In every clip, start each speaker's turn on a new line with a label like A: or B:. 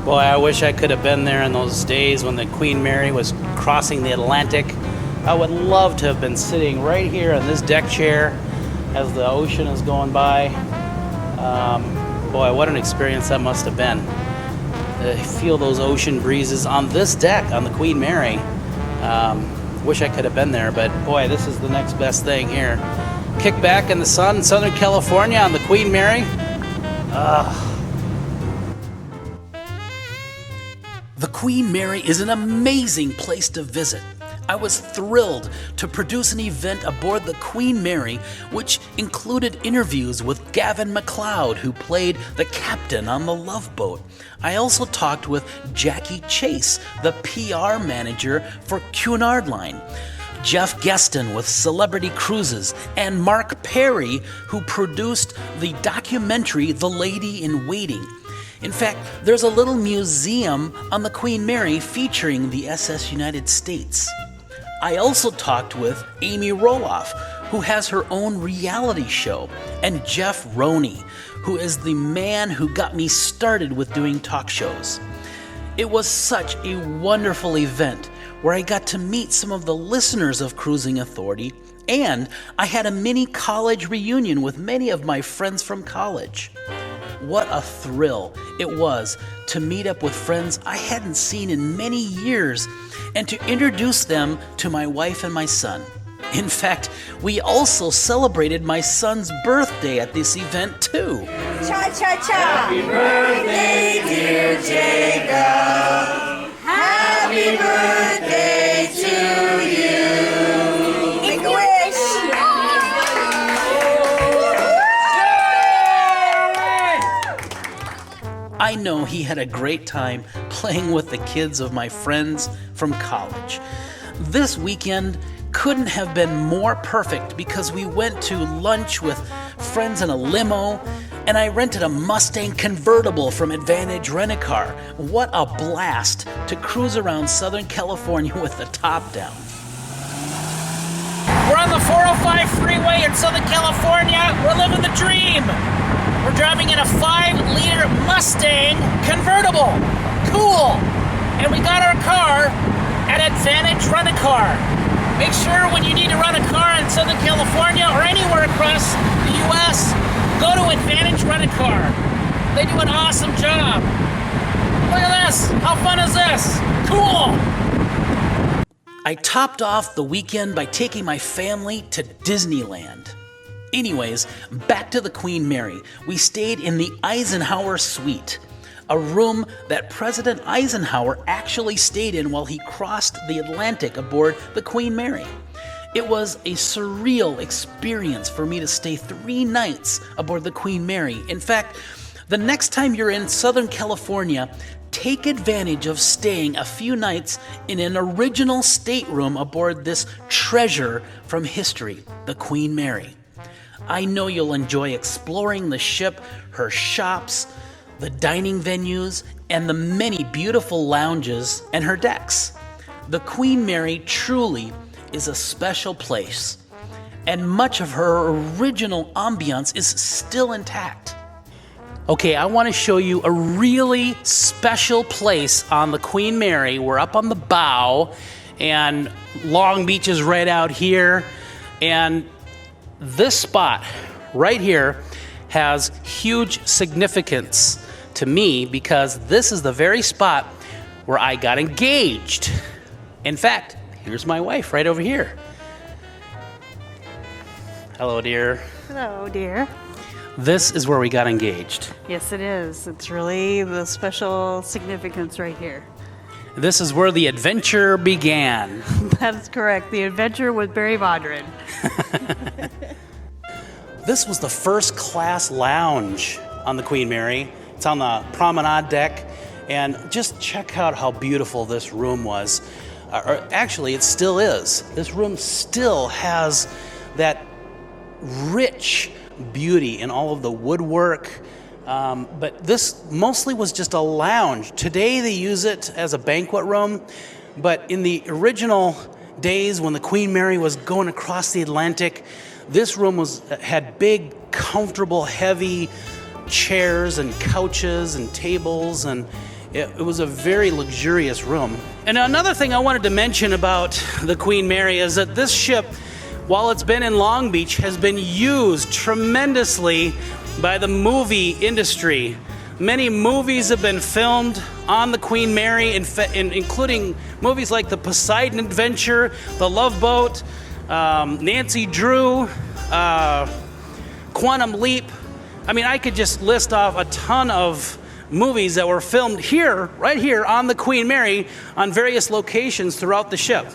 A: Boy, I wish I could have been there in those days when the Queen Mary was crossing the Atlantic. I would love to have been sitting right here in this deck chair as the ocean is going by. Boy, what an experience that must have been. To feel those ocean breezes on this deck on the Queen Mary. Wish I could have been there, but boy, this is the next best thing here. Kick back in the sun in Southern California on the Queen Mary.
B: The Queen Mary is an amazing place to visit. I was thrilled to produce an event aboard the Queen Mary, which included interviews with Gavin MacLeod, who played the captain on the Love Boat. I also talked with Jackie Chase, the PR manager for Cunard Line, Jeff Gueston with Celebrity Cruises, and Mark Perry, who produced the documentary The Lady in Waiting. In fact, there's a little museum on the Queen Mary featuring the SS United States. I also talked with Amy Roloff, who has her own reality show, and Jeff Roney, who is the man who got me started with doing talk shows. It was such a wonderful event where I got to meet some of the listeners of Cruising Authority, and I had a mini college reunion with many of my friends from college. What a thrill it was to meet up with friends I hadn't seen in many years and to introduce them to my wife and my son. In fact, we also celebrated my son's birthday at this event too.
C: Cha-cha-cha! Happy birthday, dear Jacob! Happy birthday to you! Make a wish!
B: I know he had a great time playing with the kids of my friends from college. This weekend couldn't have been more perfect because we went to lunch with friends in a limo, and I rented a Mustang convertible from Advantage Rent-A-Car. What a blast to cruise around Southern California with the top down.
A: We're on the 405 freeway in Southern California. We're living the dream. We're driving in a 5-liter Mustang convertible. Cool. And we got our car at Advantage Rent-A-Car. Make sure when you need to rent a car in Southern California or anywhere across the U.S., go to Advantage Rent-A-Car. They do an awesome job. Look at this. How fun is this? Cool.
B: I topped off the weekend by taking my family to Disneyland. Anyways, back to the Queen Mary. We stayed in the Eisenhower Suite, a room that President Eisenhower actually stayed in while he crossed the Atlantic aboard the Queen Mary. It was a surreal experience for me to stay 3 nights aboard the Queen Mary. In fact, the next time you're in Southern California, take advantage of staying a few nights in an original stateroom aboard this treasure from history, the Queen Mary. I know you'll enjoy exploring the ship, her shops, the dining venues, and the many beautiful lounges and her decks. The Queen Mary truly is a special place, and much of her original ambiance is still intact. Okay, I want to show you a really special place on the Queen Mary. We're up on the bow, and Long Beach is right out here, and this spot right here has huge significance to me because this is the very spot where I got engaged. In fact, here's my wife right over here. Hello, dear.
D: Hello, dear.
B: This is where we got engaged.
D: Yes, it is. It's really the special significance right here.
B: This is where the adventure began.
D: That is correct. The adventure with Barry Vaudrin.
B: This was the first class lounge on the Queen Mary. It's on the Promenade Deck. And just check out how beautiful this room was. Actually, it still is. This room still has that rich beauty in all of the woodwork. But this mostly was just a lounge. Today they use it as a banquet room. But in the original days when the Queen Mary was going across the Atlantic, this room had big, comfortable, heavy chairs and couches and tables, and It was a very luxurious room. And another thing I wanted to mention about the Queen Mary is that this ship, while it's been in Long Beach, has been used tremendously by the movie industry. Many movies have been filmed on the Queen Mary, including movies like The Poseidon Adventure, The Love Boat, Nancy Drew, Quantum Leap. I mean, I could just list off a ton of movies that were filmed here, right here on the Queen Mary, on various locations throughout the ship.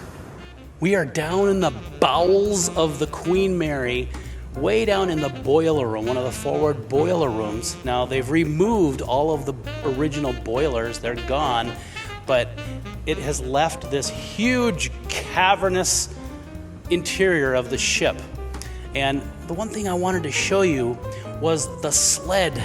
B: We are down in the bowels of the Queen Mary, way down in the boiler room, one of the forward boiler rooms. Now, they've removed all of the original boilers, they're gone, but it has left this huge cavernous interior of the ship. And the one thing I wanted to show you was the sled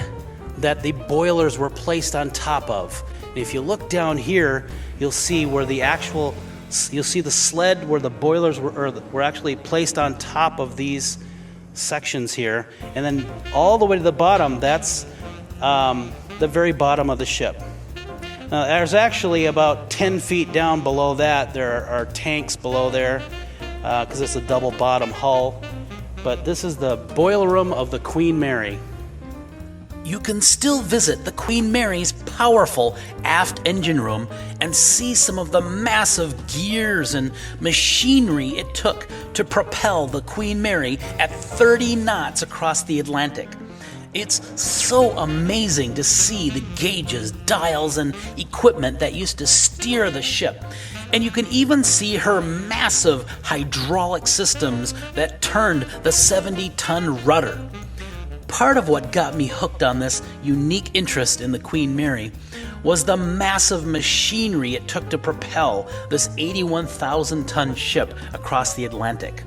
B: that the boilers were placed on top of. And if you look down here, you'll see where you'll see the sled where the boilers were actually placed on top of these sections here. And then all the way to the bottom, that's the very bottom of the ship. Now, there's actually about 10 feet down below that, there are tanks below there, because it's a double bottom hull. But this is the boiler room of the Queen Mary. You can still visit the Queen Mary's powerful aft engine room and see some of the massive gears and machinery it took to propel the Queen Mary at 30 knots across the Atlantic. It's so amazing to see the gauges, dials, and equipment that used to steer the ship. And you can even see her massive hydraulic systems that turned the 70-ton rudder. Part of what got me hooked on this unique interest in the Queen Mary was the massive machinery it took to propel this 81,000-ton ship across the Atlantic.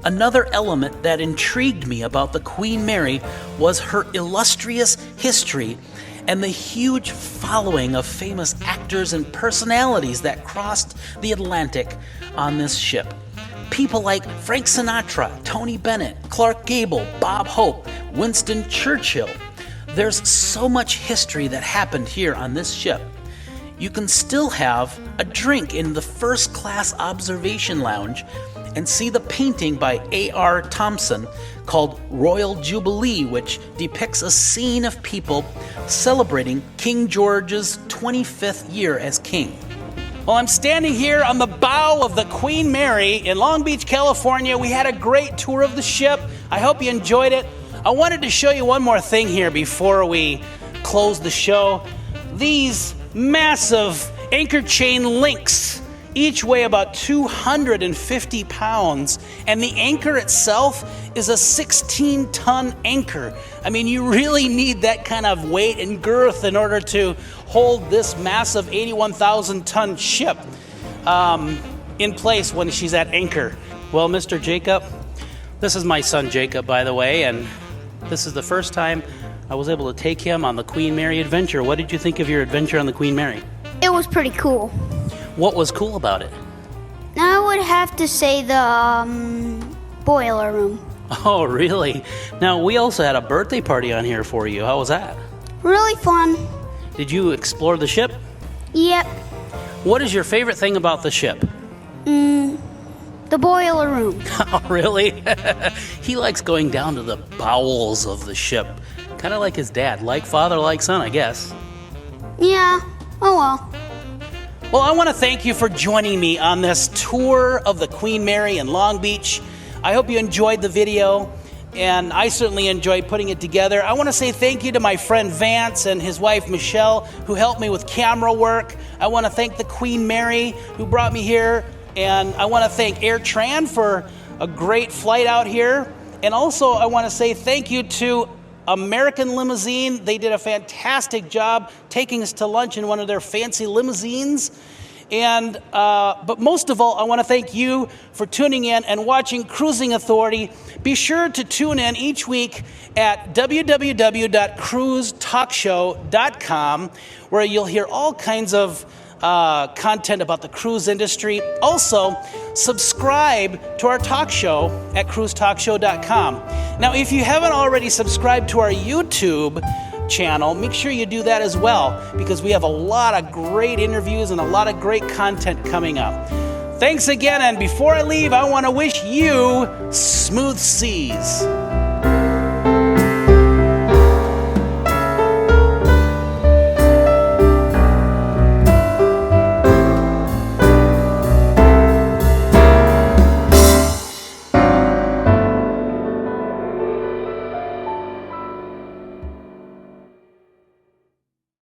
B: Another element that intrigued me about the Queen Mary was her illustrious history and the huge following of famous actors and personalities that crossed the Atlantic on this ship. People like Frank Sinatra, Tony Bennett, Clark Gable, Bob Hope, Winston Churchill. There's so much history that happened here on this ship. You can still have a drink in the first class observation lounge and see the painting by A.R. Thompson called Royal Jubilee, which depicts a scene of people celebrating King George's 25th year as king. Well, I'm standing here on the bow of the Queen Mary in Long Beach, California. We had a great tour of the ship. I hope you enjoyed it. I wanted to show you one more thing here before we close the show. These massive anchor chain links each weigh about 250 pounds, and the anchor itself is a 16-ton anchor. I mean, you really need that kind of weight and girth in order to hold this massive 81,000-ton ship in place when she's at anchor. Well, Mr. Jacob, this is my son Jacob, by the way, and this is the first time I was able to take him on the Queen Mary adventure. What did you think of your adventure on the Queen Mary?
E: It was pretty cool.
B: What was cool about it?
E: I would have to say the boiler room.
B: Oh, really? Now, we also had a birthday party on here for you. How was that?
E: Really fun.
B: Did you explore the ship?
E: Yep.
B: What is your favorite thing about the ship?
E: The boiler room.
B: Oh, really? He likes going down to the bowels of the ship. Kind of like his dad. Like father, like son, I guess.
E: Yeah. Oh well.
B: Well, I want to thank you for joining me on this tour of the Queen Mary in Long Beach. I hope you enjoyed the video, and I certainly enjoyed putting it together. I want to say thank you to my friend Vance and his wife Michelle, who helped me with camera work. I want to thank the Queen Mary, who brought me here, and I want to thank AirTran for a great flight out here. And also, I want to say thank you to American Limousine. They did a fantastic job taking us to lunch in one of their fancy limousines. And but most of all, I want to thank you for tuning in and watching Cruising Authority. Be sure to tune in each week at www.cruisetalkshow.com, where you'll hear all kinds of content about the cruise industry. Also, subscribe to our talk show at cruisetalkshow.com. Now, if you haven't already subscribed to our YouTube channel, make sure you do that as well, because we have a lot of great interviews and a lot of great content coming up. Thanks again, and before I leave, I want to wish you smooth seas.